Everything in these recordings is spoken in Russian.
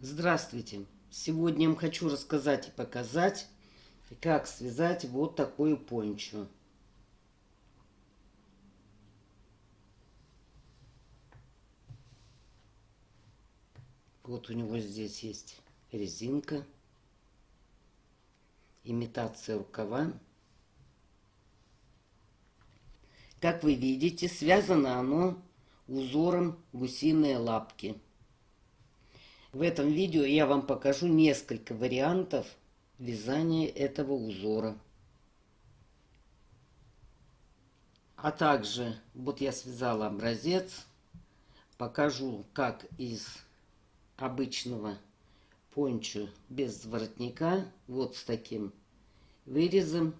Здравствуйте! Сегодня я вам хочу рассказать и показать, как связать вот такую пончо. Вот у него здесь есть резинка, имитация рукава. Как вы видите, связано оно узором гусиные лапки. В этом видео я вам покажу несколько вариантов вязания этого узора. А также, вот я связала образец, покажу, как из обычного пончо без воротника, вот с таким вырезом,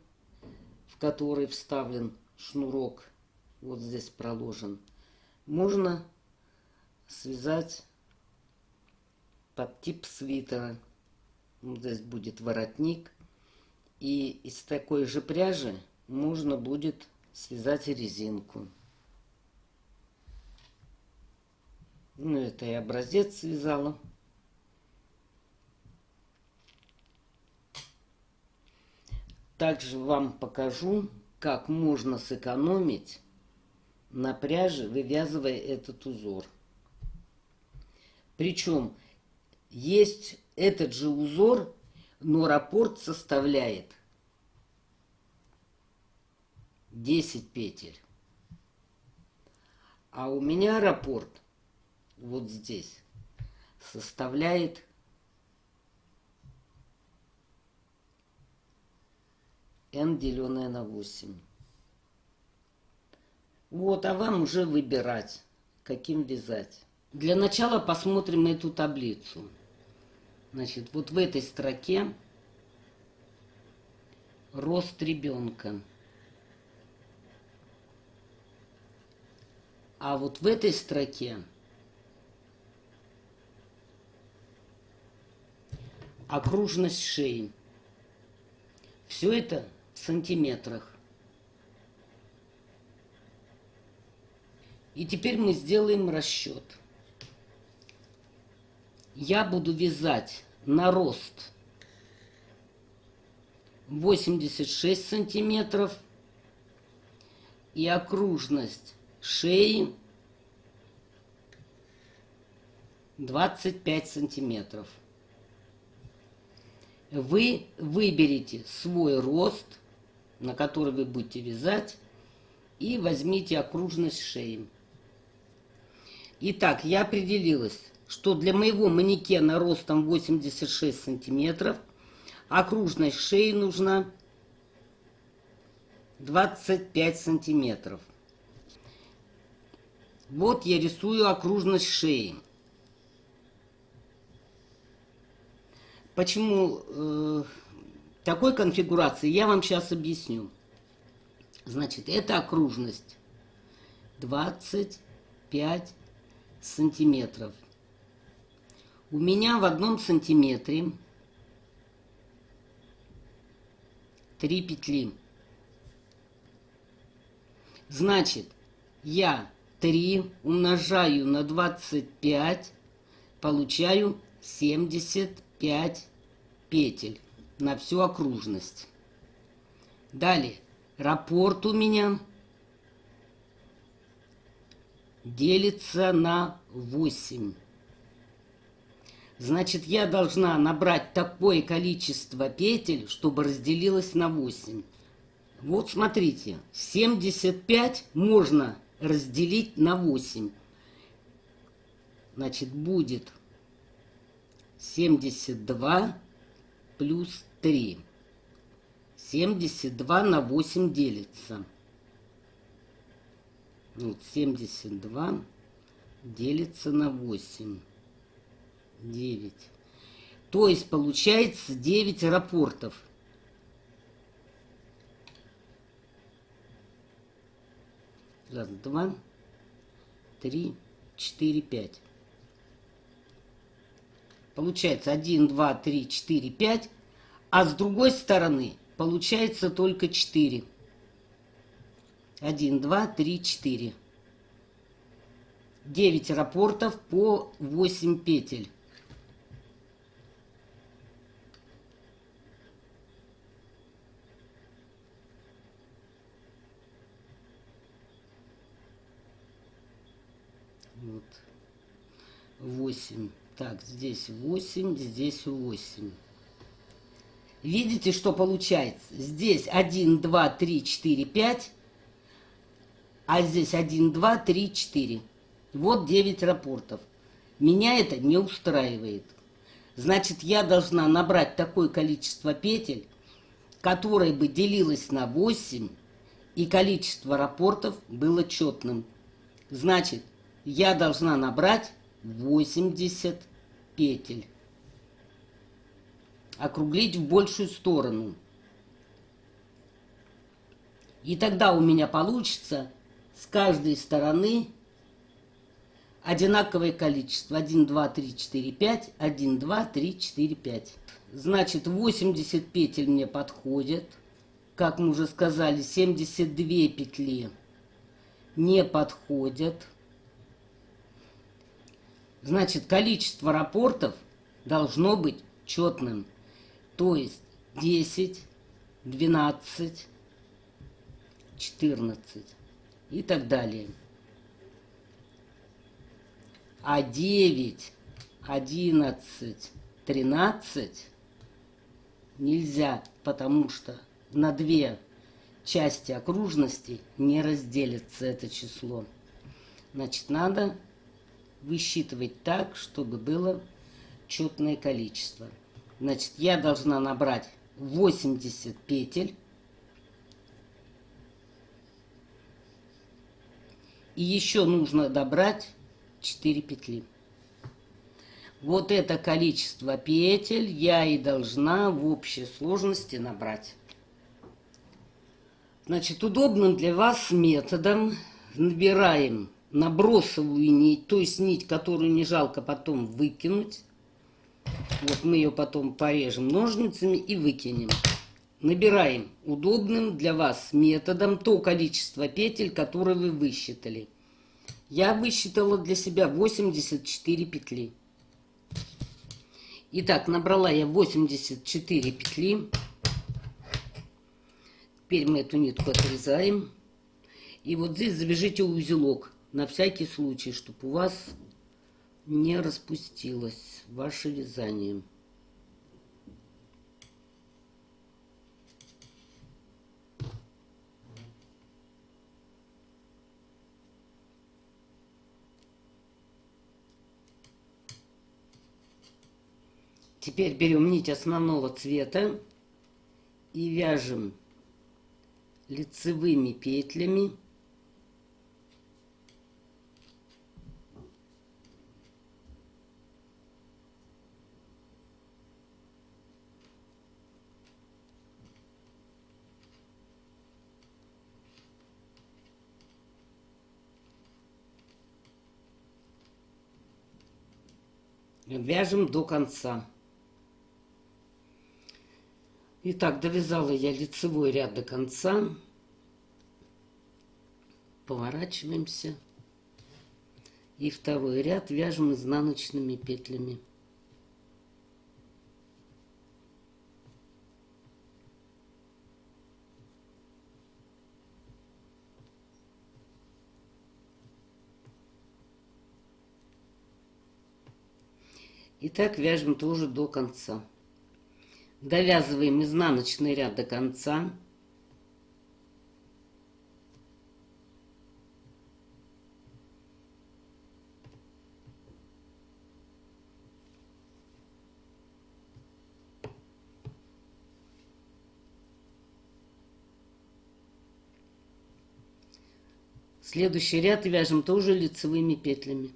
в который вставлен шнурок, вот здесь проложен, можно связать под тип свитера. Вот здесь будет воротник, и из такой же пряжи можно будет связать резинку. Ну, это я образец связала. Также вам покажу, как можно сэкономить на пряже, вывязывая этот узор. Причем есть этот же узор, но раппорт составляет 10 петель. А у меня раппорт вот здесь составляет 8. Вот, а вам уже выбирать, каким вязать. Для начала посмотрим эту таблицу. Значит, вот в этой строке рост ребенка. А вот в этой строке окружность шеи. Все это в сантиметрах. И теперь мы сделаем расчет. Я буду вязать на рост 86 сантиметров и окружность шеи 25 сантиметров. Вы выберете свой рост, на который вы будете вязать, и возьмите окружность шеи. Итак, я определилась, что для моего манекена ростом 86 сантиметров окружность шеи нужна 25 сантиметров. Вот я рисую окружность шеи. Почему такой конфигурации, я вам сейчас объясню. Значит, это окружность 25 сантиметров. У меня в 1 сантиметре 3 петли. Значит, я 3 умножаю на 25, получаю 75 петель на всю окружность. Далее, раппорт у меня делится на 8. Значит, я должна набрать такое количество петель, чтобы разделилось на 8. Вот смотрите, 75 можно разделить на 8. Значит, будет 72 плюс 3. 72 на 8 делится. Вот 72 делится на 8. 9. То есть получается 9 раппортов. Раз, два, три, 4, 5. Получается 1, 2, 3, 4, 5. А с другой стороны получается только 4. 1, 2, 3, 4. 9 раппортов по 8 петель. Вот. 8. Так, здесь 8, здесь 8. Видите, что получается? Здесь 1, 2, 3, 4, 5, а здесь 1, 2, 3, 4. Вот 9 рапортов. Меня это не устраивает. Значит, я должна набрать такое количество петель, которое бы делилось на 8, и количество рапортов было четным. Значит, я должна набрать 80 петель. Округлить в большую сторону. И тогда у меня получится с каждой стороны одинаковое количество. 1, 2, 3, 4, 5. 1, 2, 3, 4, 5. Значит, 80 петель мне подходят. Как мы уже сказали, 72 петли не подходят. Значит, количество рапортов должно быть четным. То есть 10, 12, 14 и так далее. А 9, 11, 13 нельзя, потому что на две части окружности не разделится это число. Значит, надо высчитывать так, чтобы было четное количество. Значит, я должна набрать 80 петель. И еще нужно добрать 4 петли. Вот это количество петель я и должна в общей сложности набрать. Значит, удобным для вас методом набираем набросовую нить, то есть нить, которую не жалко потом выкинуть. Вот мы ее потом порежем ножницами и выкинем. Набираем удобным для вас методом то количество петель, которое вы высчитали. Я высчитала для себя 84 петли. Итак, набрала я 84 петли. Теперь мы эту нитку отрезаем. И вот здесь завяжите узелок. На всякий случай, чтобы у вас не распустилось ваше вязание. Теперь берем нить основного цвета и вяжем лицевыми петлями . Вяжем до конца. Итак, довязала я лицевой ряд до конца. Поворачиваемся. И второй ряд вяжем изнаночными петлями. И так вяжем тоже до конца. Довязываем изнаночный ряд до конца. Следующий ряд вяжем тоже лицевыми петлями.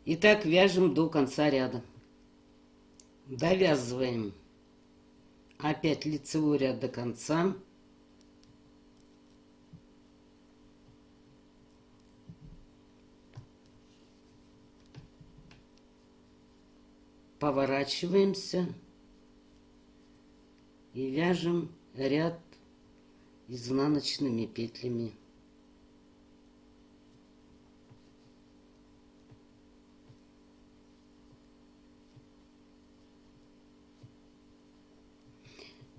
И так вяжем до конца ряда. Довязываем опять лицевой ряд до конца. Поворачиваемся и вяжем ряд изнаночными петлями.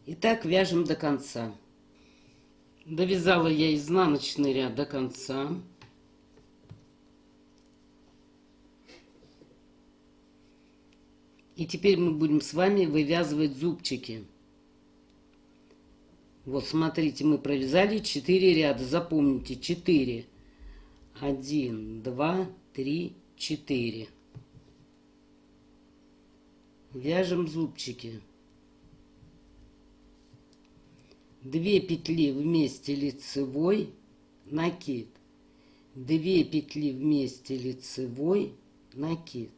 И так вяжем до конца. Довязала я изнаночный ряд до конца. И теперь мы будем с вами вывязывать зубчики. Вот смотрите, мы провязали 4 ряда. Запомните, 4. 1, 2, 3, 4. Вяжем зубчики. 2 петли вместе лицевой, накид. 2 петли вместе лицевой, накид.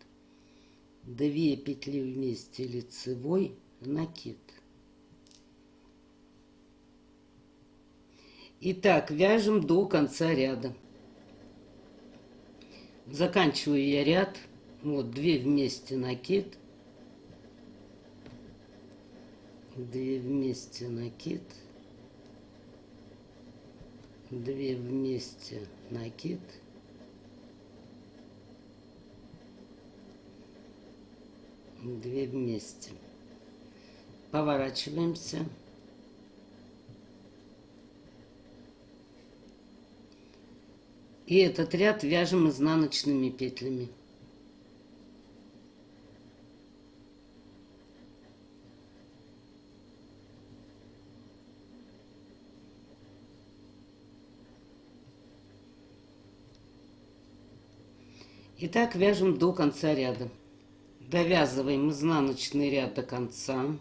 2 петли вместе лицевой, накид. Итак, вяжем до конца ряда. Заканчиваю я ряд. Вот 2 вместе накид. 2 вместе накид. 2 вместе накид. 2 вместе. Поворачиваемся. И этот ряд вяжем изнаночными петлями. И так вяжем до конца ряда. Довязываем изнаночный ряд до конца.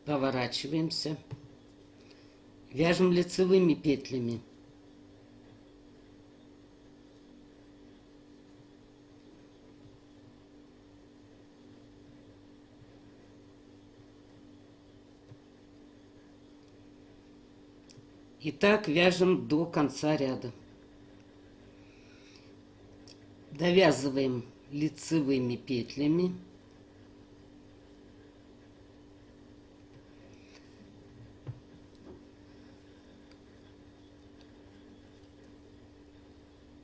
Поворачиваемся. Вяжем лицевыми петлями. И так вяжем до конца ряда. Довязываем лицевыми петлями.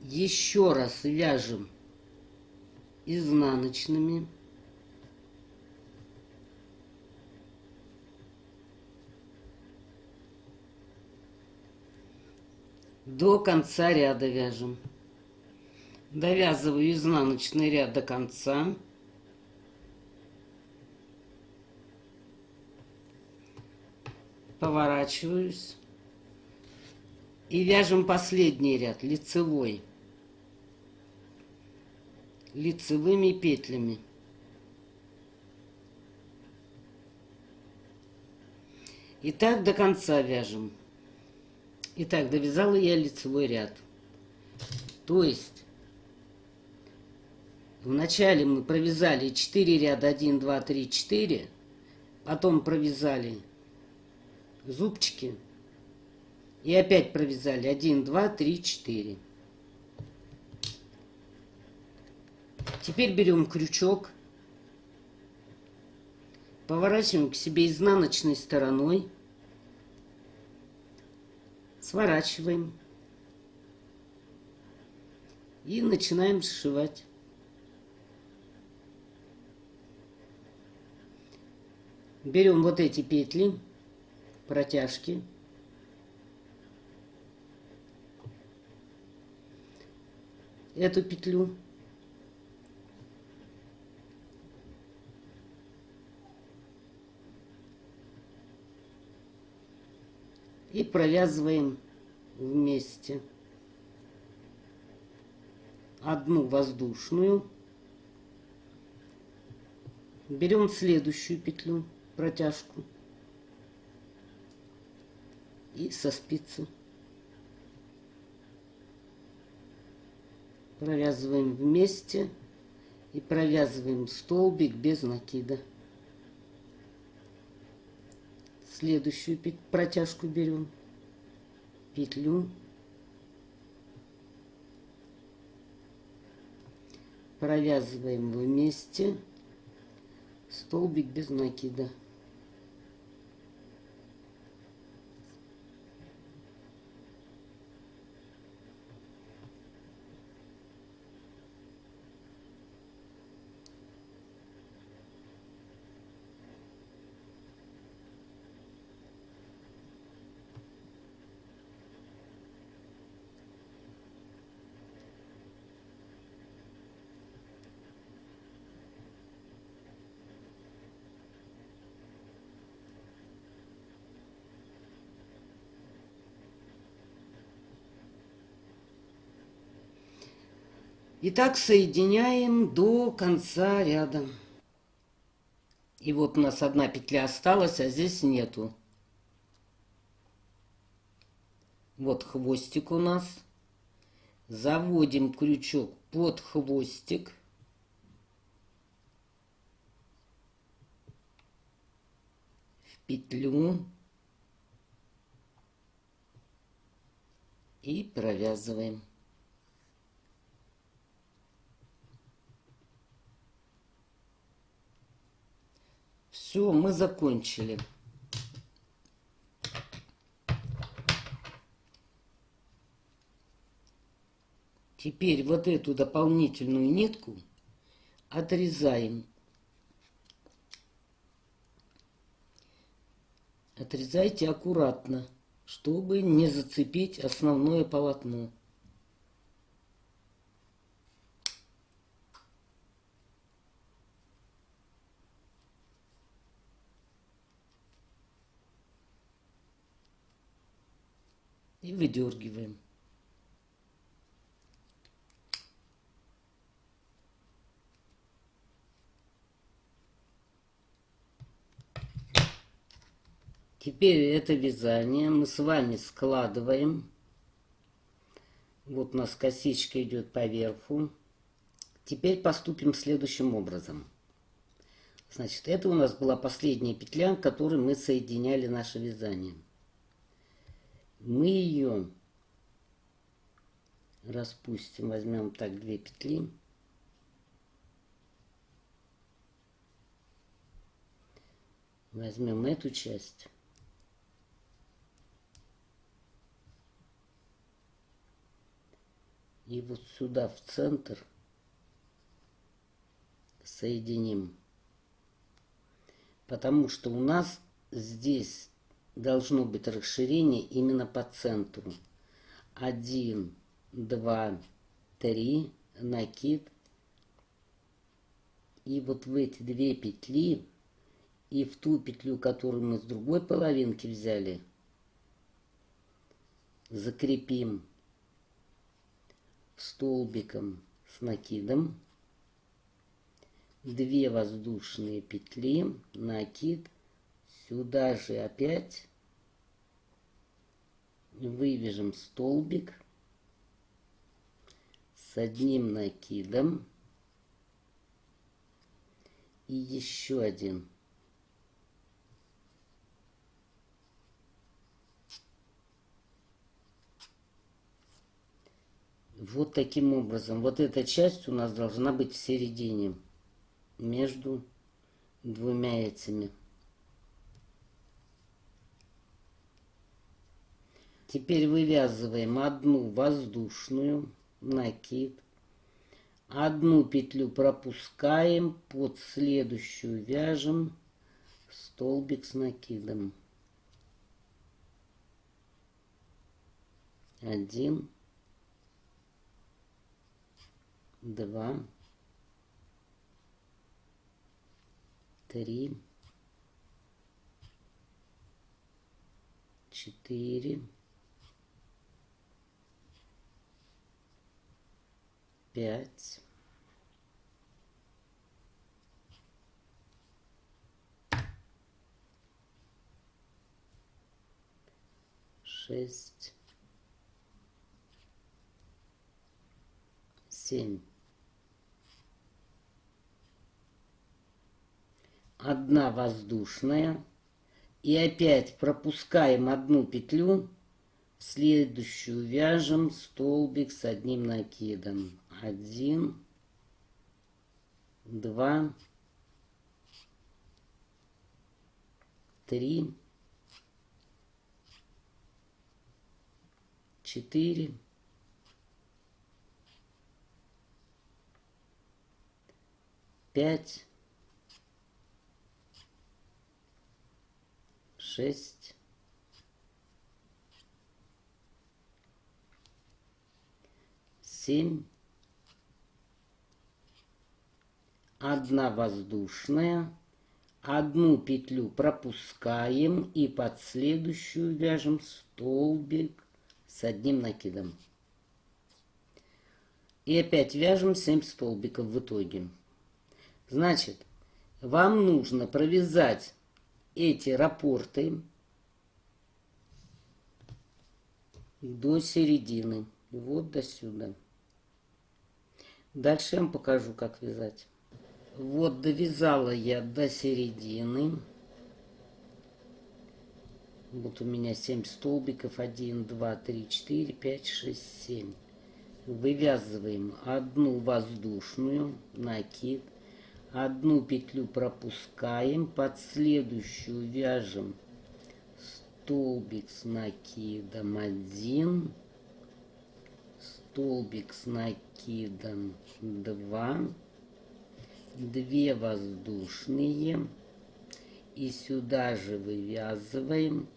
Еще раз вяжем изнаночными. До конца ряда вяжем. Довязываю изнаночный ряд до конца. Поворачиваюсь. И вяжем последний ряд, лицевой. Лицевыми петлями. И так до конца вяжем. Итак, довязала я лицевой ряд. То есть вначале мы провязали 4 ряда, 1, 2, 3, 4. Потом провязали зубчики. И опять провязали 1, 2, 3, 4. Теперь берем крючок. Поворачиваем к себе изнаночной стороной. Сворачиваем. И начинаем сшивать. Берем вот эти петли, протяжки. Эту петлю. И провязываем вместе. Одну воздушную. Берем следующую петлю, протяжку. И со спицы. Провязываем вместе. И провязываем столбик без накида. Следующую протяжку берем, петлю, провязываем вместе, столбик без накида. И так соединяем до конца ряда. И вот у нас одна петля осталась, а здесь нету. Вот хвостик у нас. Заводим крючок под хвостик. В петлю. И провязываем. Все, мы закончили. Теперь вот эту дополнительную нитку отрезаем. Отрезайте аккуратно, чтобы не зацепить основное полотно. И выдергиваем. Теперь это вязание мы с вами складываем. Вот у нас косичка идет по верху. Теперь поступим следующим образом. Значит, это у нас была последняя петля, которой мы соединяли наше вязание. Мы ее распустим, возьмем так 2 петли. Возьмем эту часть. И вот сюда в центр соединим. Потому что у нас здесь должно быть расширение именно по центру. 1, 2, 3, накид. И вот в эти 2 петли и в ту петлю, которую мы с другой половинки взяли, закрепим столбиком с накидом. 2 воздушные петли, накид, сюда же опять вывяжем столбик с одним накидом и еще один. Вот таким образом. Вот эта часть у нас должна быть в середине, между 2 этими. Теперь вывязываем одну воздушную, накид. Одну петлю пропускаем, под следующую вяжем столбик с накидом. 1, 2, 3, 4, 5, 6, 7. Одна воздушная. И опять пропускаем одну петлю, в следующую вяжем столбик с одним накидом. 1, 2, 3, 4, 5, 6, 7, одна воздушная, одну петлю пропускаем и под следующую вяжем столбик с одним накидом. И опять вяжем 7 столбиков в итоге. Значит, вам нужно провязать эти раппорты до середины. Вот до сюда. Дальше я вам покажу, как вязать. Вот довязала я до середины. Вот у меня 7 столбиков. 1, 2, 3, 4, 5, 6, 7. Вывязываем одну воздушную, накид. Одну петлю пропускаем. Под следующую вяжем столбик с накидом 1. Столбик с накидом 2. 2 воздушные. И сюда же вывязываем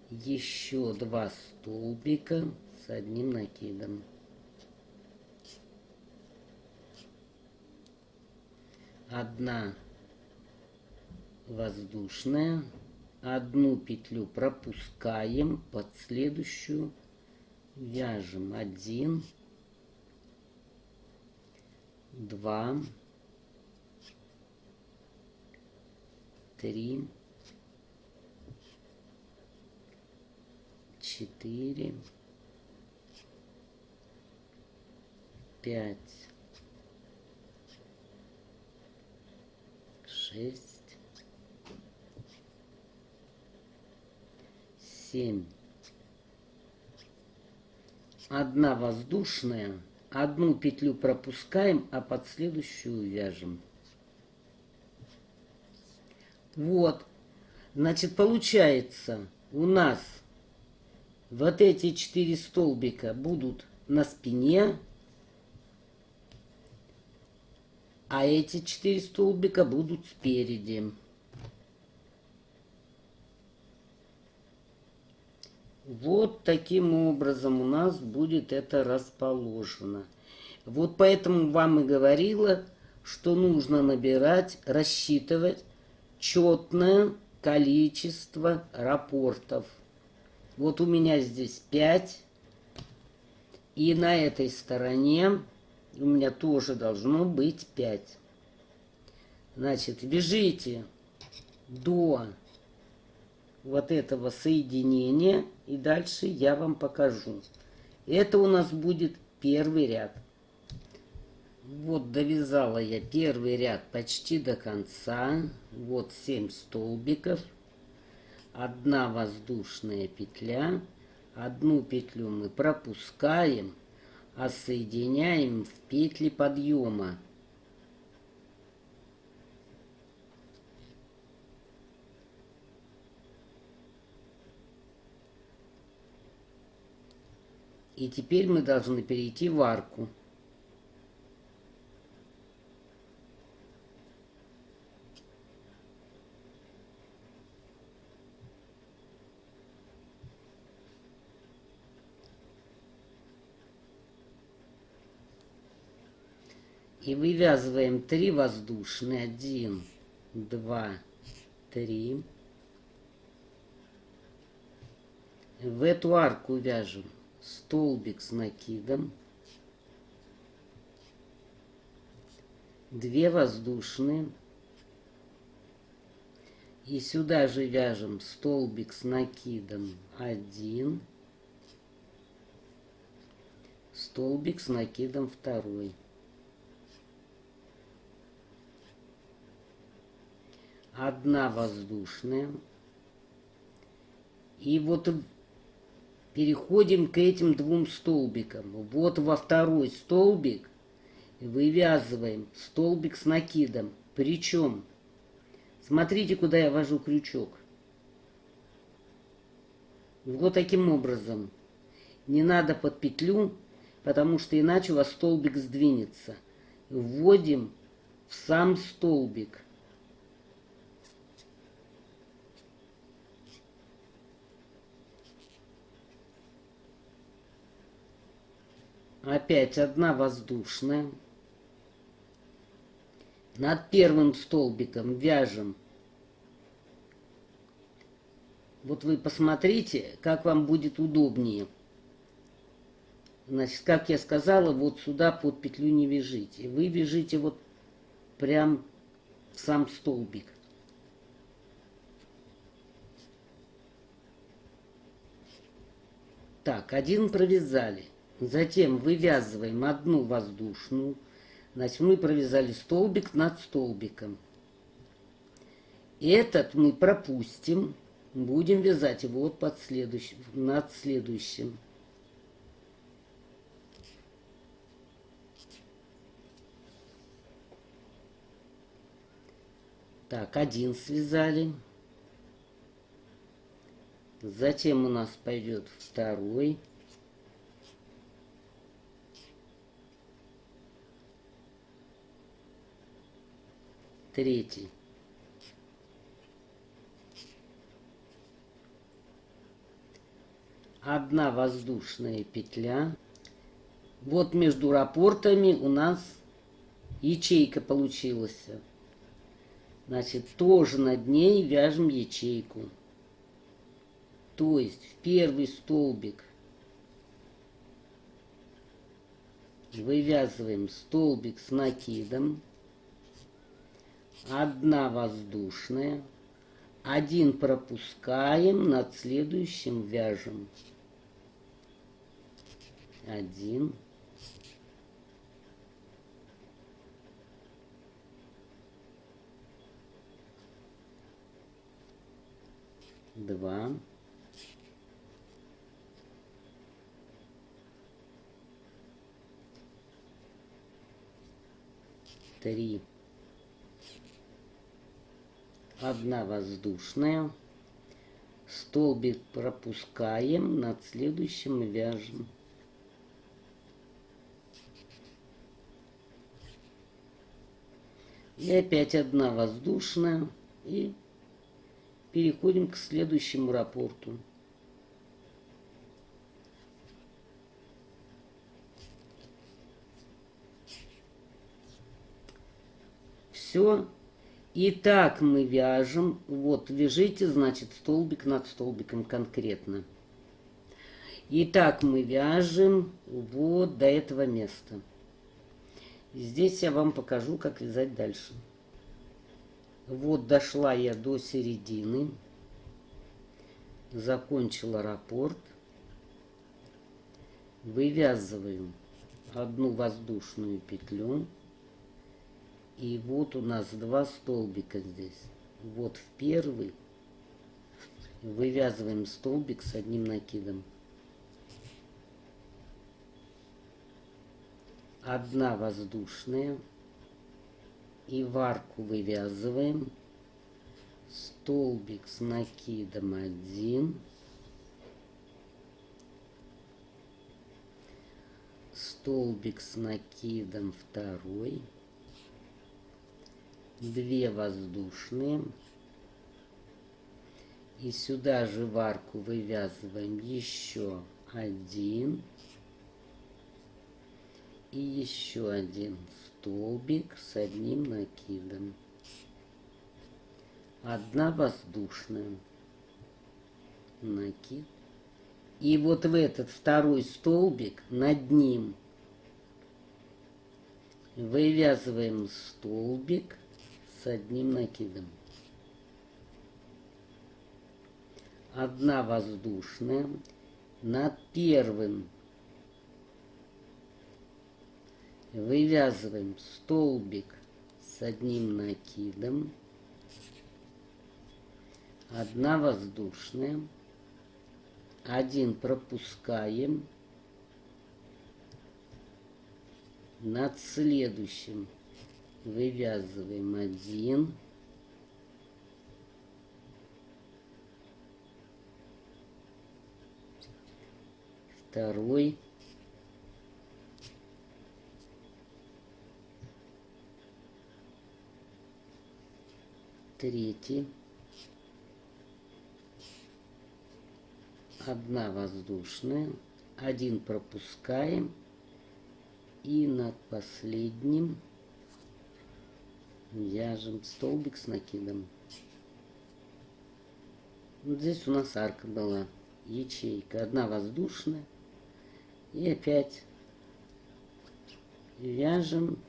еще 2 столбика с одним накидом. Одна воздушная. Одну петлю пропускаем. Под следующую вяжем 1, 2, 3, 4, 5, 6, 7. Одна воздушная, одну петлю пропускаем, а под следующую вяжем. Вот, значит, получается, у нас вот эти 4 столбика будут на спине, а эти 4 столбика будут спереди. Вот таким образом у нас будет это расположено. Вот поэтому вам и говорила, что нужно набирать, рассчитывать четное количество раппортов. Вот у меня здесь 5. И на этой стороне у меня тоже должно быть 5. Значит, вяжите до вот этого соединения. И дальше я вам покажу. Это у нас будет первый ряд. Вот довязала я первый ряд почти до конца. Вот 7 столбиков. Одна воздушная петля. Одну петлю мы пропускаем, а соединяем в петли подъема. И теперь мы должны перейти в арку. И вывязываем 3 воздушные. 1, 2, 3. В эту арку вяжем столбик с накидом. 2 воздушные. И сюда же вяжем столбик с накидом 1. Столбик с накидом 2. Одна воздушная. И вот переходим к этим 2 столбикам. Вот во второй столбик вывязываем столбик с накидом. Причем, смотрите, куда я ввожу крючок. Вот таким образом. Не надо под петлю, потому что иначе у вас столбик сдвинется. Вводим в сам столбик. Опять одна воздушная. Над первым столбиком вяжем. Вот вы посмотрите, как вам будет удобнее. Значит, как я сказала, вот сюда под петлю не вяжите. Вы вяжите вот прям в сам столбик. Так, один провязали. Затем вывязываем одну воздушную. Значит, мы провязали столбик над столбиком. Этот мы пропустим. Будем вязать его под следующим, над следующим. Так, один связали. Затем у нас пойдет второй. Третий. Одна воздушная петля. Вот между раппортами у нас ячейка получилась. Значит, тоже над ней вяжем ячейку. То есть в первый столбик вывязываем столбик с накидом. Одна воздушная. Один пропускаем, над следующим вяжем. Один. Два. Три. Одна воздушная. Столбик пропускаем, над следующим вяжем. И опять одна воздушная. И переходим к следующему раппорту. Все. И так мы вяжем. Вот, вяжите, значит, столбик над столбиком конкретно. И так мы вяжем вот до этого места. Здесь я вам покажу, как вязать дальше. Вот дошла я до середины. Закончила раппорт. Вывязываю одну воздушную петлю. И вот у нас два столбика здесь. Вот в первый вывязываем столбик с одним накидом. Одна воздушная. И в арку вывязываем столбик с накидом один. Столбик с накидом второй. Две воздушные. И сюда же в арку вывязываем еще один. И еще один столбик с одним накидом. Одна воздушная. Накид. И вот в этот второй столбик над ним вывязываем столбик с одним накидом. Одна воздушная. Над первым вывязываем столбик с одним накидом. Одна воздушная. Один пропускаем. Над следующим вывязываем один. Второй. Третий. Одна воздушная. Один пропускаем. И над последним вяжем столбик с накидом. Вот здесь у нас арка была. Ячейка. Одна воздушная. И опять вяжем,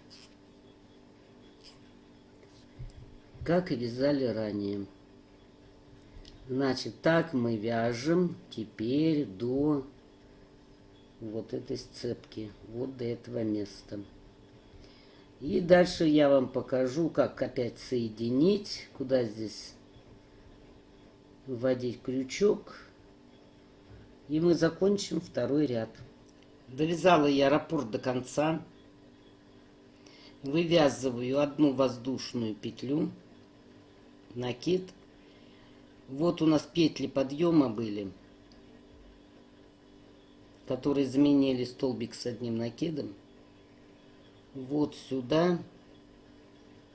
как и вязали ранее. Значит, так мы вяжем теперь до вот этой сцепки, вот до этого места. И дальше я вам покажу, как опять соединить, куда здесь вводить крючок. И мы закончим второй ряд. Довязала я раппорт до конца. Вывязываю одну воздушную петлю, накид. Вот у нас петли подъема были, которые заменили столбик с одним накидом. Вот сюда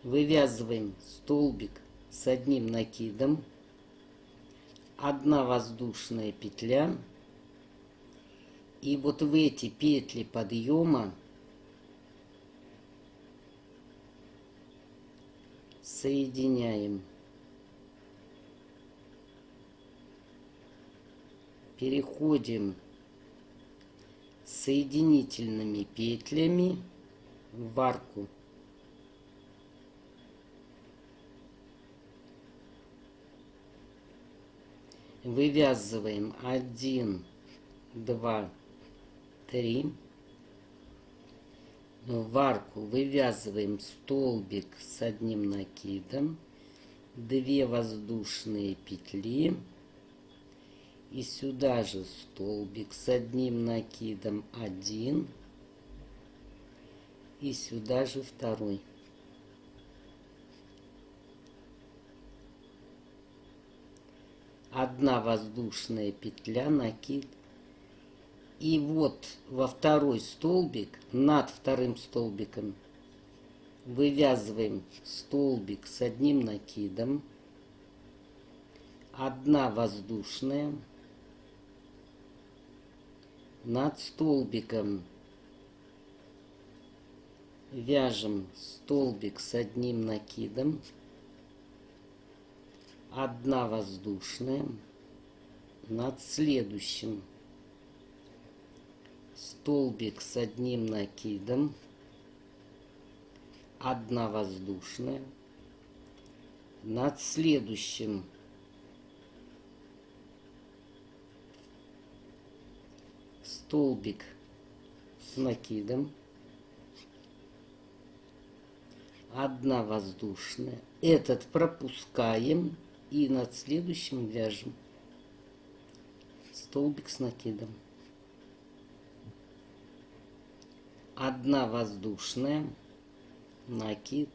вывязываем столбик с одним накидом, одна воздушная петля, и вот в эти петли подъема соединяем. Переходим соединительными петлями в арку. Вывязываем 1, 2, 3. В арку вывязываем столбик с одним накидом, 2 воздушные петли. И сюда же столбик с одним накидом 1. И сюда же второй. Одна воздушная петля, накид. И вот во второй столбик, над вторым столбиком, вывязываем столбик с одним накидом. Одна воздушная. Над столбиком вяжем столбик с одним накидом, одна воздушная. Над следующим столбик с одним накидом, одна воздушная. Над следующим столбик с накидом, одна воздушная. Этот пропускаем и над следующим вяжем столбик с накидом. Одна воздушная, накид.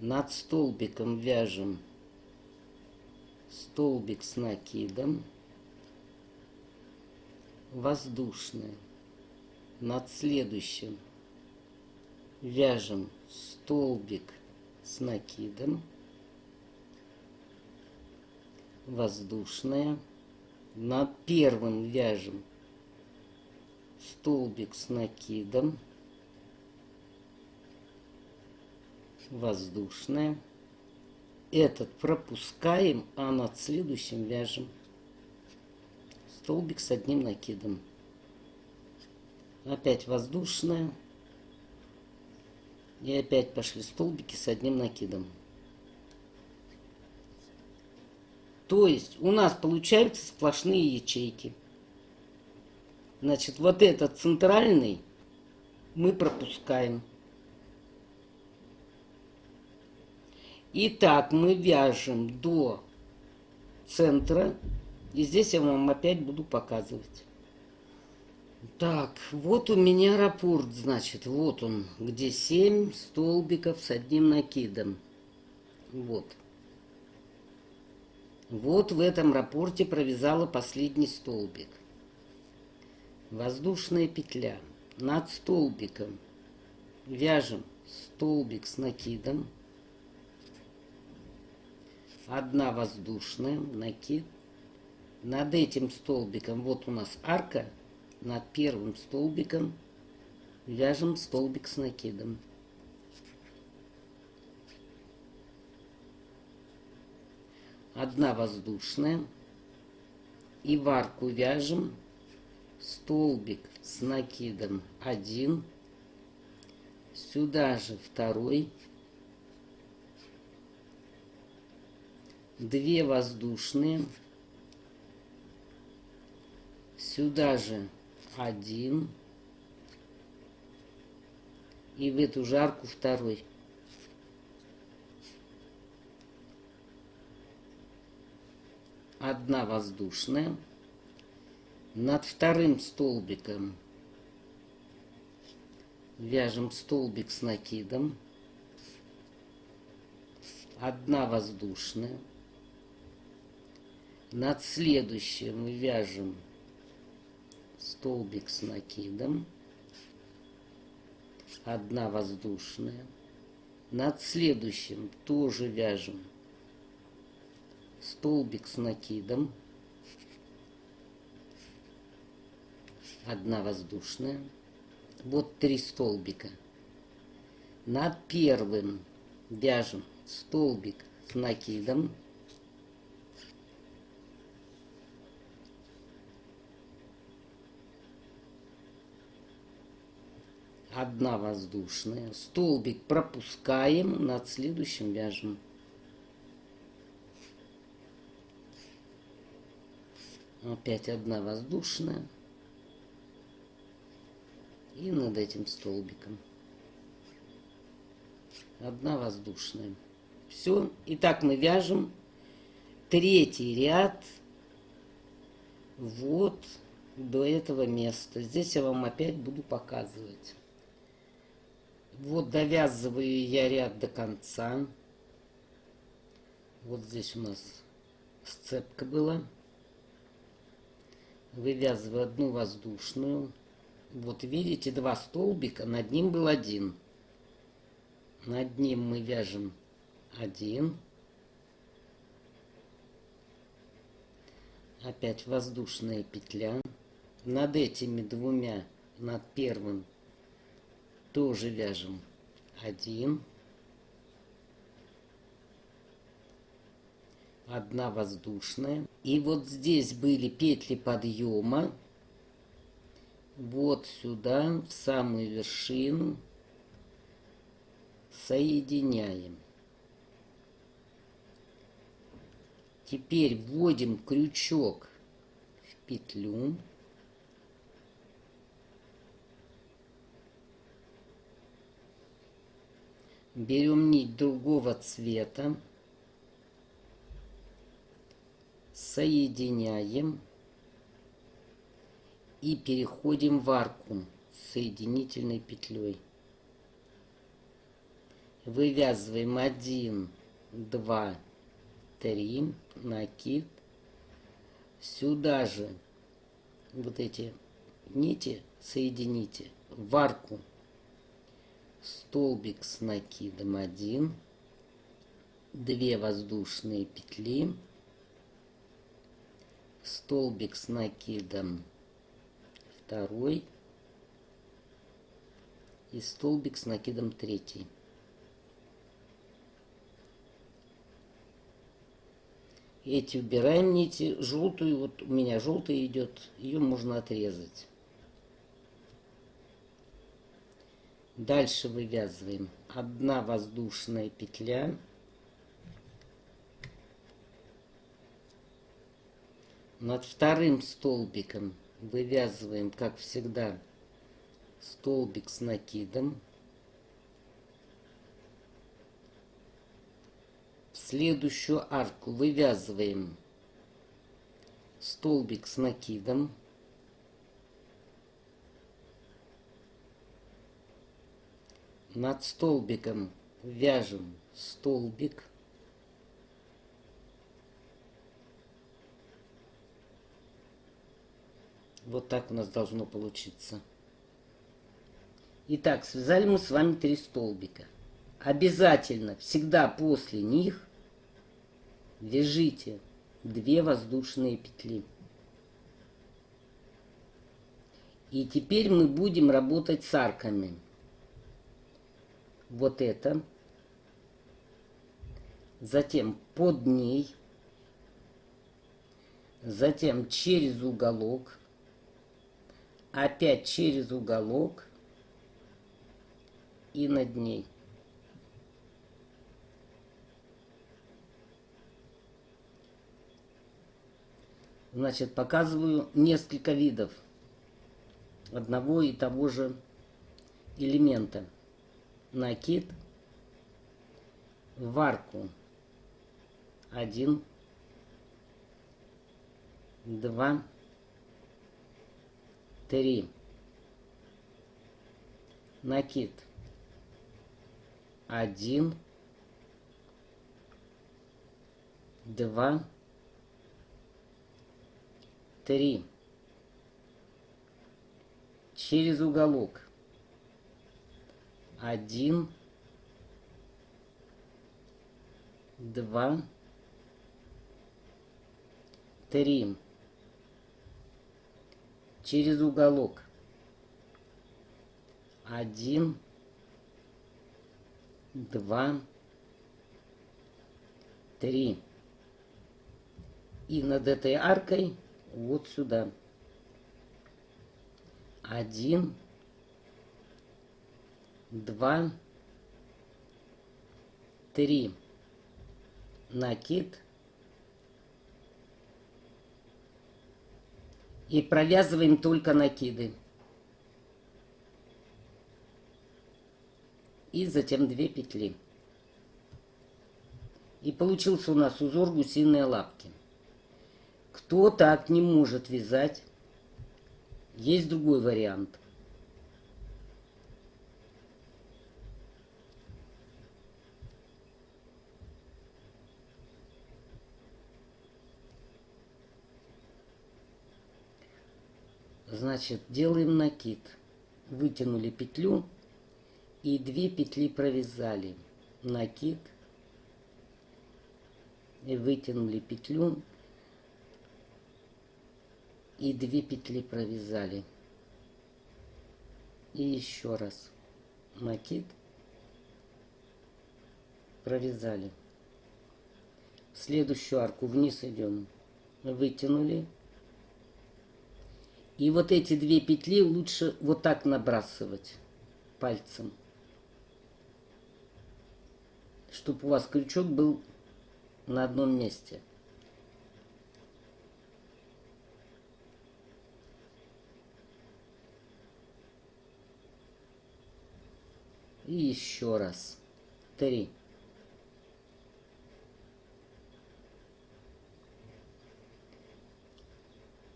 Над столбиком вяжем столбик с накидом, воздушная. Над следующим вяжем столбик с накидом, воздушная. Над первым вяжем столбик с накидом, воздушная. Этот пропускаем, а над следующим вяжем столбик с одним накидом. Опять воздушная. И опять пошли столбики с одним накидом. То есть у нас получаются сплошные ячейки. Значит, вот этот центральный мы пропускаем. И так мы вяжем до центра. И здесь я вам опять буду показывать. Так, вот у меня раппорт, значит, вот он, где 7 столбиков с одним накидом. Вот. Вот в этом раппорте провязала последний столбик. Воздушная петля. Над столбиком вяжем столбик с накидом. Одна воздушная, накид. Над этим столбиком, вот у нас арка, над первым столбиком вяжем столбик с накидом. Одна воздушная. И в арку вяжем столбик с накидом 1, сюда же второй, 2 воздушные, сюда же 1 и в эту же арку второй. Одна воздушная. Над вторым столбиком вяжем столбик с накидом. Одна воздушная. Над следующим мы вяжем столбик с накидом. Одна воздушная. Над следующим тоже вяжем столбик с накидом. Одна воздушная. Вот 3 столбика. Над первым вяжем столбик с накидом. Одна воздушная. Столбик пропускаем, над следующим вяжем. Опять одна воздушная. И над этим столбиком одна воздушная. Все. Итак, мы вяжем 3-й ряд вот до этого места. Здесь я вам опять буду показывать. Вот довязываю я ряд до конца. Вот здесь у нас сцепка была. Вывязываю одну воздушную. Вот видите, 2 столбика, над ним был 1. Над ним мы вяжем 1. Опять воздушная петля. Над этими 2, над первым, тоже вяжем 1. Одна воздушная. И вот здесь были петли подъема. Вот сюда, в самую вершину, соединяем. Теперь вводим крючок в петлю. Берем нить другого цвета. Соединяем. И переходим в арку с соединительной петлей. Вывязываем 1, 2, 3, накид. Сюда же вот эти нити соедините в арку. Столбик с накидом 1, 2 воздушные петли, столбик с накидом 2 и столбик с накидом 3. Эти убираем нити, желтую, вот у меня желтая идет, ее можно отрезать. Дальше вывязываем 1 воздушная петля, над вторым столбиком вывязываем, как всегда, столбик с накидом. В следующую арку вывязываем столбик с накидом. Над столбиком вяжем столбик. Вот так у нас должно получиться. Итак, связали мы с вами 3 столбика. Обязательно, всегда после них вяжите 2 воздушные петли. И теперь мы будем работать с арками. Вот это. Затем под ней. Затем через уголок. опять через уголок и над ней. Значит, показываю несколько видов одного и того же элемента. Накид в арку. 1, 2, 3. Накид. 1, 2, 3. Через уголок. 1, 2, 3. Через уголок. 1, 2, 3. И над этой аркой вот сюда. 1, 2, 3. Накид. И провязываем только накиды. И затем 2 петли. И получился у нас узор гусиные лапки. Кто так не может вязать, есть другой вариант. Значит, делаем накид. Вытянули петлю и 2 петли провязали. Накид. И вытянули петлю и 2 петли провязали. И еще раз. Накид. Провязали. В следующую арку вниз идем. Вытянули. И вот эти 2 петли лучше вот так набрасывать пальцем, чтобы у вас крючок был на одном месте. И еще раз. 3.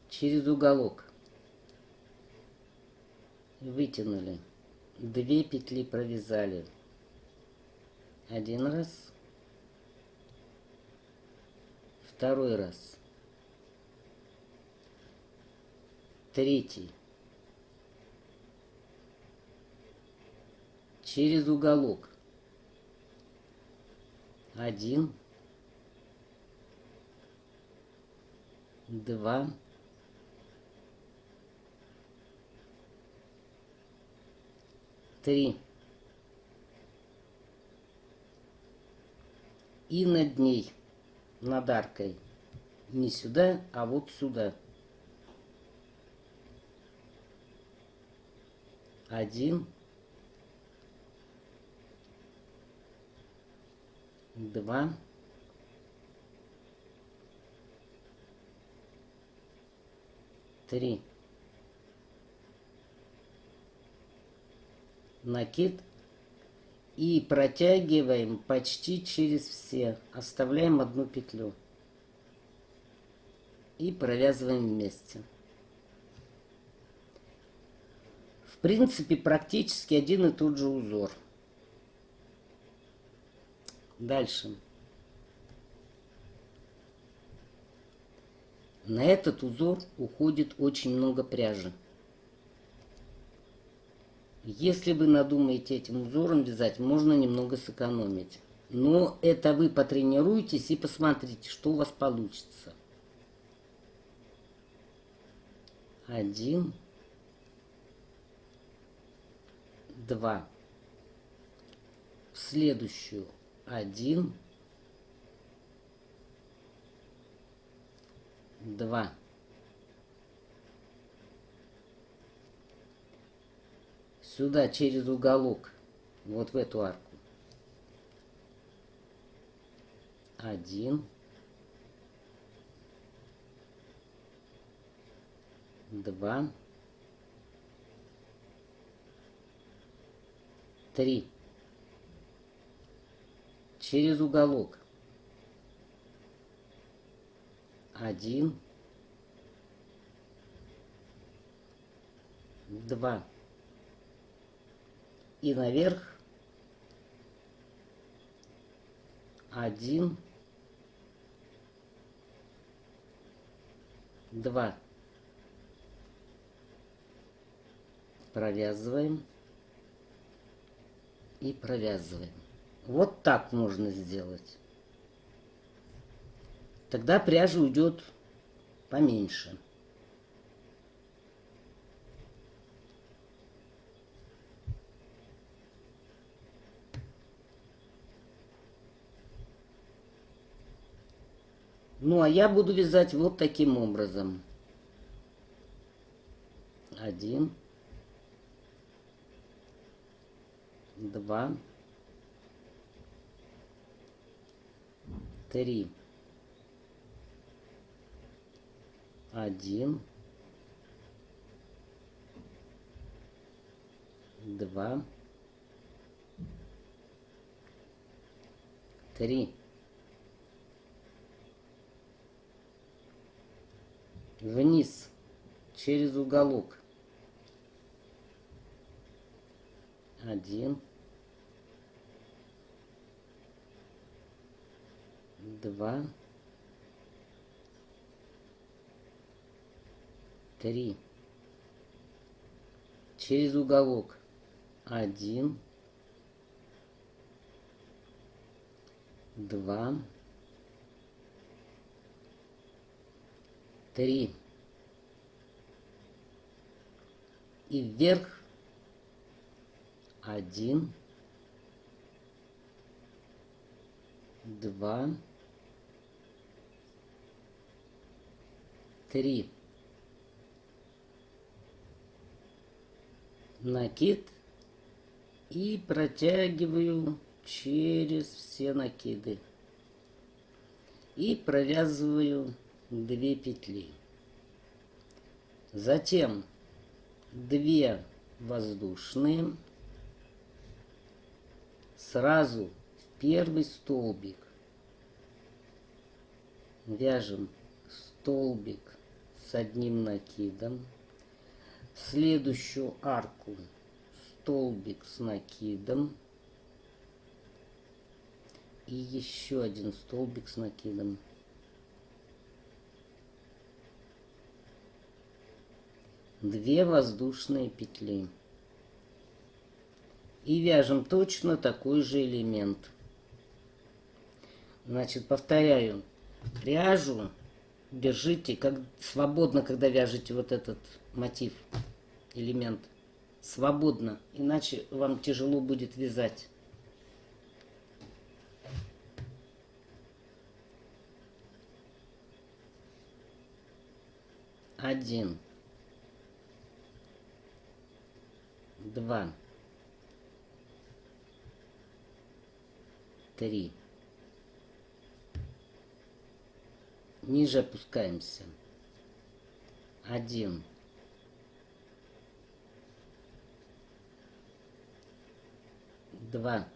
Через уголок. Вытянули. 2 петли провязали. 1 раз. 2 раз. 3. Через уголок. 1, 2, 3. И над ней, над аркой. Не сюда, а вот сюда. 1, 2, 3. Накид. И протягиваем почти через все. Оставляем 1 петлю. И провязываем вместе. В принципе, практически один и тот же узор. Дальше. На этот узор уходит очень много пряжи. Если вы надумаете этим узором вязать, можно немного сэкономить. Но это вы потренируйтесь и посмотрите, что у вас получится. 1, 2. В следующую 1, 2. сюда через уголок, вот в эту арку. 1, 2, 3. Через уголок. 1, 2. И наверх. 1, 2. Провязываем и провязываем. Вот так можно сделать. Тогда пряжа уйдет поменьше. Ну, а я буду вязать вот таким образом. 1, 2, 3. 1, 2, 3. Вниз через уголок. 1, 2, 3. Через уголок. 1, 2, 3. И вверх. 1, 2, 3. Накид и протягиваю через все накиды и провязываю 2 петли. Затем 2 воздушные, сразу в первый столбик вяжем столбик с одним накидом, в следующую арку столбик с накидом и еще один столбик с накидом. Две воздушные петли. И вяжем точно такой же элемент. Значит, повторяю, пряжу держите как свободно, когда вяжете вот этот мотив, элемент. Свободно, иначе вам тяжело будет вязать. Один, 2, 3. Ниже опускаемся. 1, 2,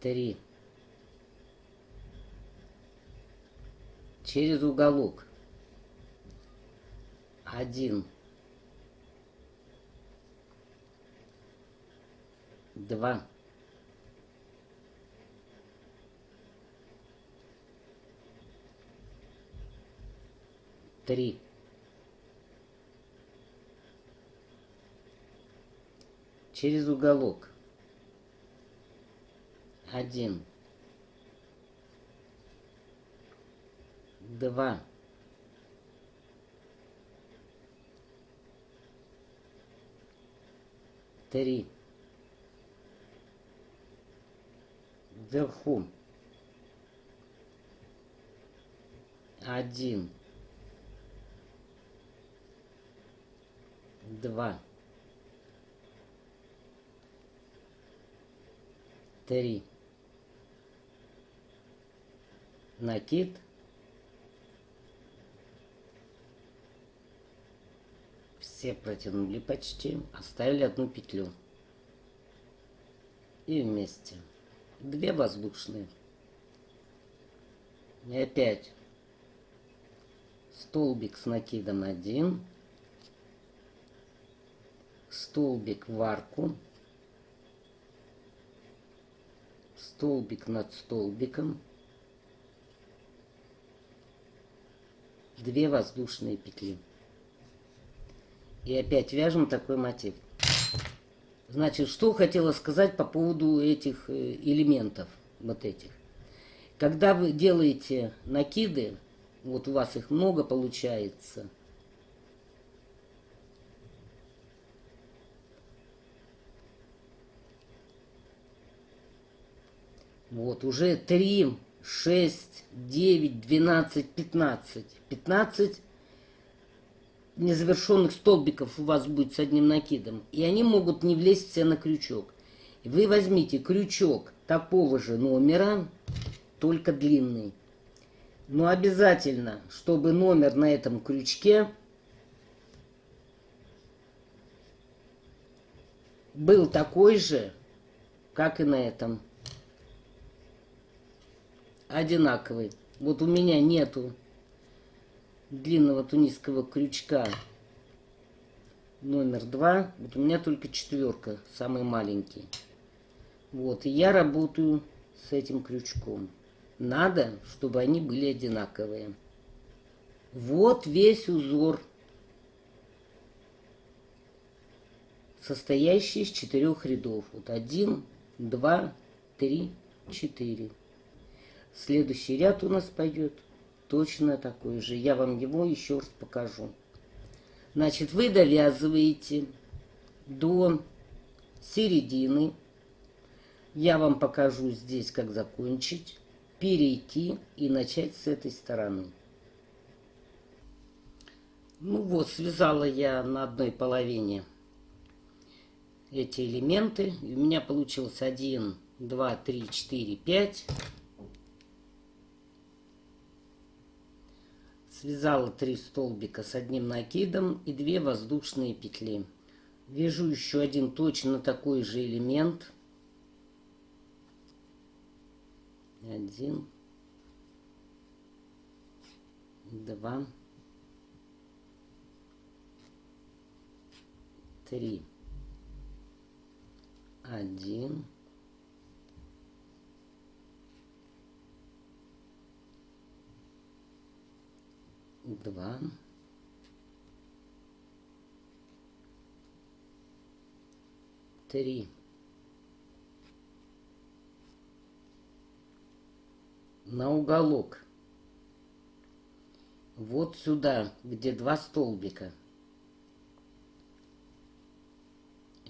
3. Через уголок. 1, 2, 3. Через уголок. 1, 2, 3. Вверху. 1, 2, 3. Накид. Все протянули почти, оставили одну петлю. И вместе. 2 воздушные. И опять столбик с накидом 1, столбик в арку, столбик над столбиком, 2 воздушные петли. И опять вяжем такой мотив. Значит, что хотела сказать по поводу этих элементов, вот этих. Когда вы делаете накиды, вот у вас их много получается, вот уже 3, 6, 9, 12, 15. 15 незавершенных столбиков у вас будет с одним накидом. И они могут не влезть все на крючок. Вы возьмите крючок такого же номера, только длинный. Но обязательно, чтобы номер на этом крючке был такой же, как и на этом. Одинаковый. Вот у меня нету длинного тунисского крючка номер 2. Вот у меня только 4, самый маленький. Вот, и я работаю с этим крючком. Надо, чтобы они были одинаковые. Вот весь узор, состоящий из 4 рядов. Вот 1, 2, 3, 4. Следующий ряд у нас пойдет точно такой же. Я вам его еще раз покажу. Значит, вы довязываете до середины. Я вам покажу здесь, как закончить, перейти и начать с этой стороны. Ну вот, связала я на одной половине эти элементы. И у меня получилось 1, 2, 3, 4, 5. Связала 3 столбика с одним накидом и 2 воздушные петли. Вяжу еще один точно такой же элемент. 1, 2, 3. 1, 2, 3. На уголок. Вот сюда, где 2 столбика.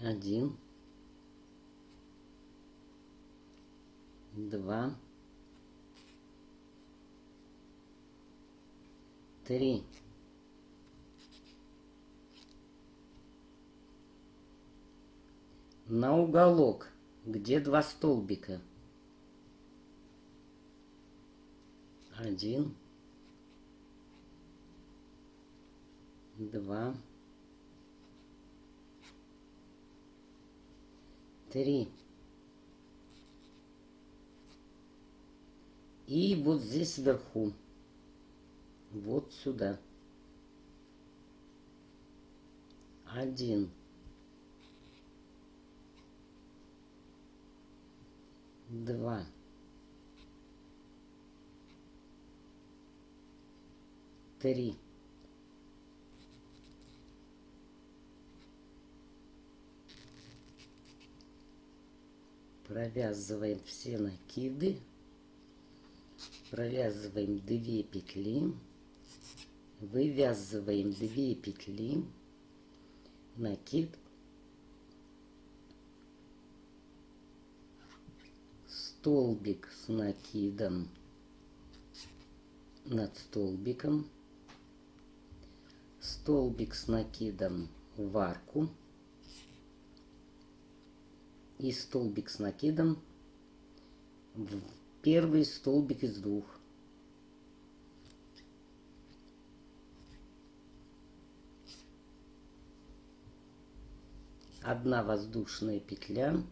1, 2, 3. На уголок, где 2 столбика. 1, 2, 3. И вот здесь вверху. Вот сюда. 1, 2, 3. Провязываем все накиды. Провязываем 2 петли. Вывязываем 2 петли. Накид. Столбик с накидом над столбиком. Столбик с накидом в арку и столбик с накидом в первый столбик из двух. Одна воздушная петля.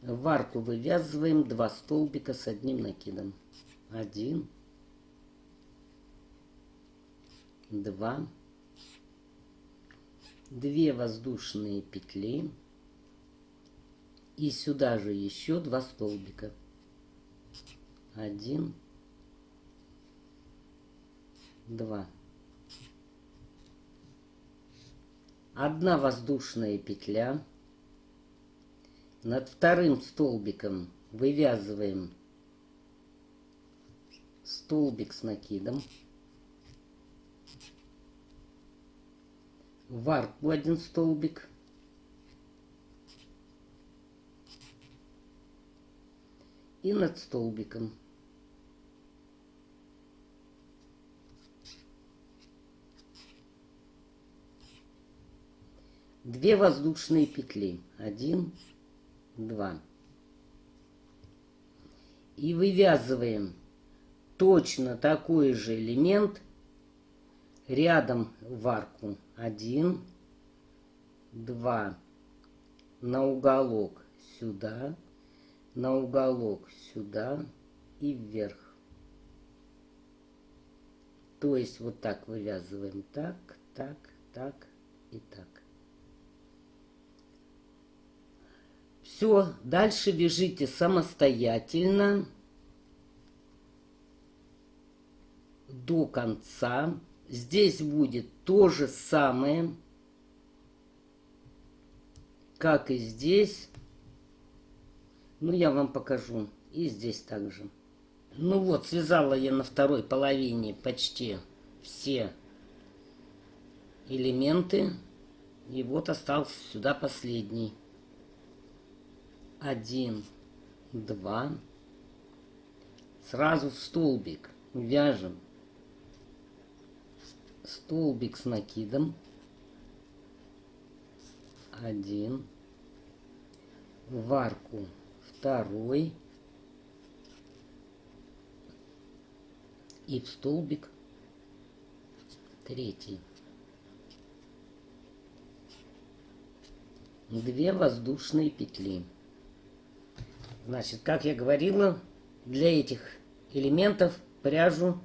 В арку вывязываем 2 столбика с одним накидом. 1, 2, 2 воздушные петли. И сюда же еще 2 столбика. 1, 2. Одна воздушная петля. Над вторым столбиком вывязываем столбик с накидом. В арку 1 столбик. И над столбиком. Две воздушные петли. 1, 2. И вывязываем точно такой же элемент рядом в арку. 1, 2. На уголок сюда, на уголок сюда и вверх. То есть вот так вывязываем. Так, так, так и так. Все, дальше вяжите самостоятельно до конца. Здесь будет то же самое, как и здесь. Ну, я вам покажу. И здесь также. Ну вот, связала я на второй половине почти все элементы. И вот остался сюда последний. 1, 2. Сразу в столбик вяжем столбик с накидом. 1. В арку 2. И в столбик 3. 2 воздушные петли. Значит, как я говорила, для этих элементов пряжу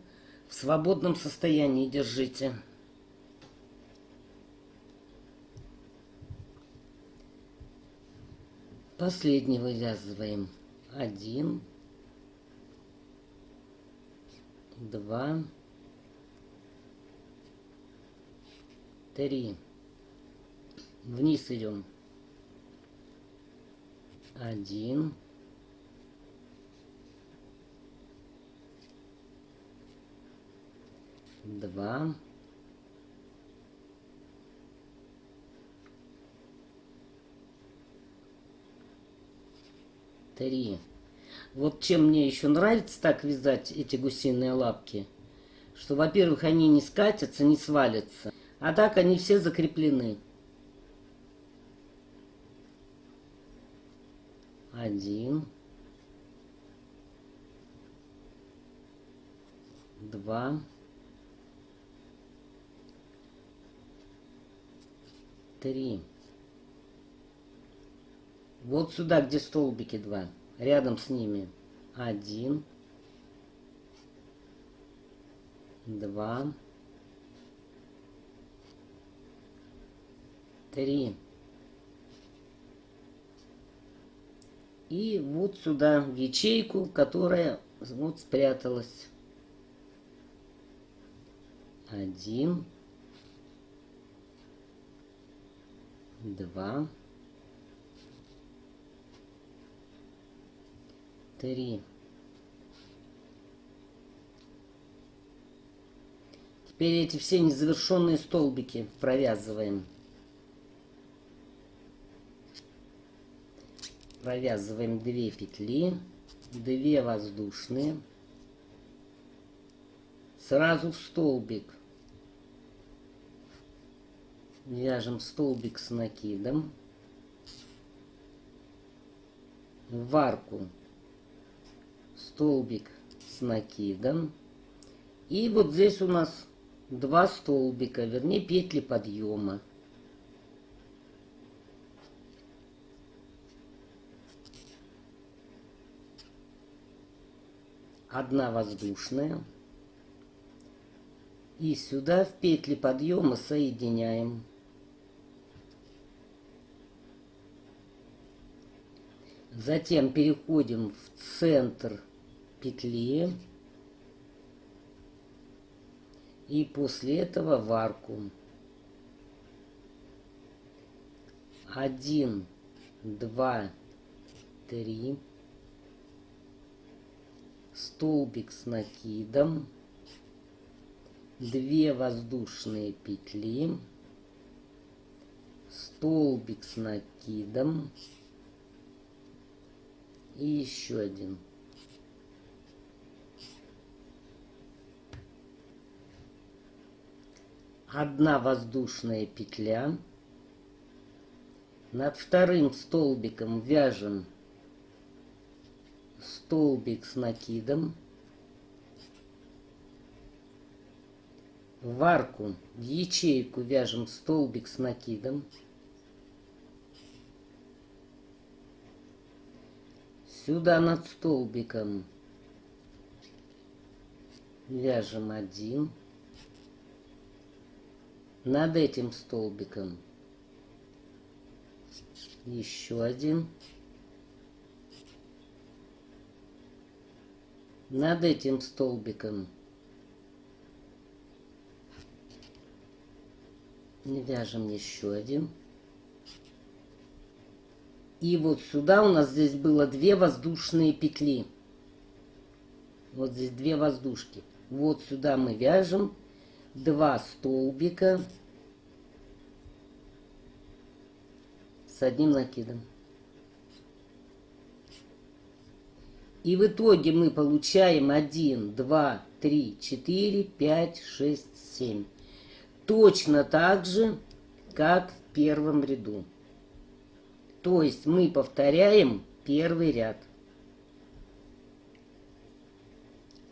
в свободном состоянии держите. Последний вывязываем. 1, 2, 3. Вниз идем. 1, 2, 3. Вот чем мне еще нравится так вязать эти гусиные лапки, что, во-первых, они не скатятся, не свалятся, а так они все закреплены. 1, 2, 3. Вот сюда, где столбики 2, рядом с ними. 1, 2, 3. И вот сюда, в ячейку, которая вот спряталась. 1, 2, 3. Теперь эти все незавершенные столбики провязываем. Провязываем 2 петли, 2 воздушные, сразу в столбик. Вяжем столбик с накидом. В арку столбик с накидом. И вот здесь у нас 2 столбика, вернее петли подъема. Одна воздушная. И сюда в петли подъема соединяем. Затем переходим в центр петли. И после этого в арку. 1, 2, 3. Столбик с накидом. 2 воздушные петли. Столбик с накидом. И еще один. Одна воздушная петля. Над вторым столбиком вяжем столбик с накидом. В арку, в ячейку вяжем столбик с накидом. Сюда над столбиком вяжем 1. Над этим столбиком еще 1. Над этим столбиком вяжем еще 1. И вот сюда у нас здесь было 2 воздушные петли. Вот здесь 2 воздушки. Вот сюда мы вяжем 2 столбика с одним накидом. И в итоге мы получаем 1, 2, 3, 4, 5, 6, 7. Точно так же, как в первом ряду. То есть мы повторяем первый ряд.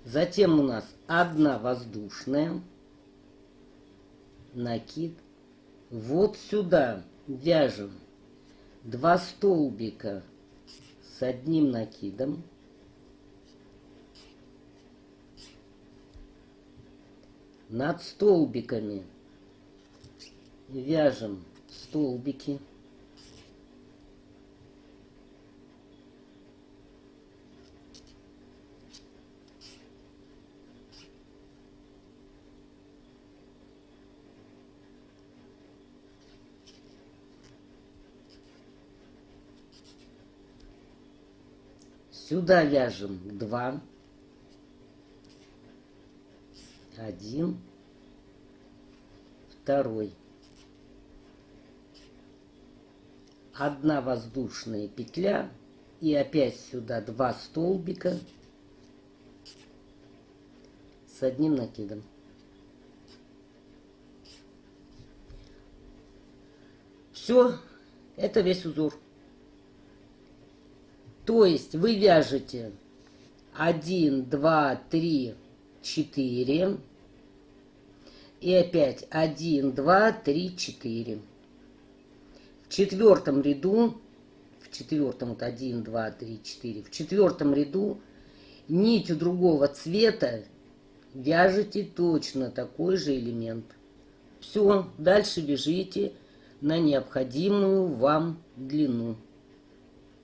Затем у нас 1 воздушная, накид. Вот сюда вяжем 2 столбика с одним накидом. Над столбиками вяжем столбики. Сюда вяжем 2. 1, 2. 1 воздушная петля. И опять сюда 2 столбика с одним накидом. Все, это весь узор. То есть вы вяжете 1, 2, 3, 4. И опять 1, 2, 3, 4. В четвертом ряду, в четвертом вот 1, 2, 3, 4. В четвертом ряду нитью другого цвета вяжете точно такой же элемент. Все, дальше вяжите на необходимую вам длину.